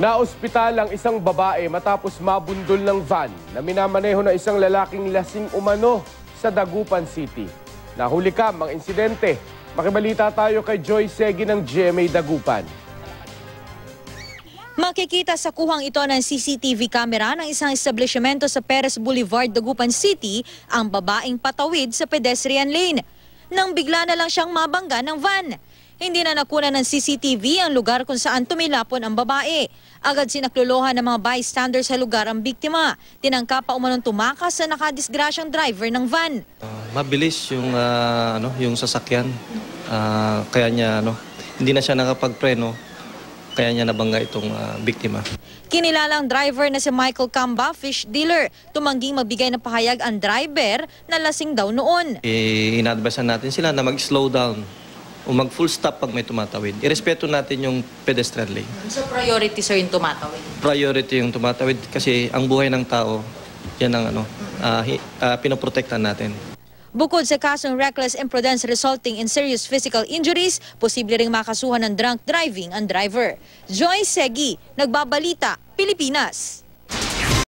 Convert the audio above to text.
Naospital ang isang babae matapos mabundol ng van na minamaneho ng isang lalaking lasing umano sa Dagupan City. Nahuli kam ang insidente. Makibalita tayo kay Joy Segi ng GMA Dagupan. Makikita sa kuhang ito ng CCTV camera ng isang establishmento sa Perez Boulevard, Dagupan City ang babaeng patawid sa pedestrian lane. Nang bigla na lang siyang mabangga ng van. Hindi na nakuha ng CCTV ang lugar kung saan tumilapon ang babae. Agad sinaklolohan ng mga bystanders sa lugar ang biktima. Tinangka pa umanong tumakas sa nakadisgrasyang driver ng van. Mabilis yung sasakyan. Kaya niya hindi na siya nakapagpreno. Kaya niya nabangga itong biktima. Kinilalang driver na si Michael Camba, fish dealer. Tumangging magbigay ng pahayag ang driver na lasing daw noon. Ina-advise natin sila na mag-slow down o mag-full stop pag may tumatawid. Irespeto natin yung pedestrian lane. So priority sir yung tumatawid? Priority yung tumatawid kasi ang buhay ng tao, yan ang pinoprotektan natin. Bukod sa kasong reckless imprudence resulting in serious physical injuries, posible ring makasuhan ng drunk driving ang driver. Joy Segi, Nagbabalita, Pilipinas.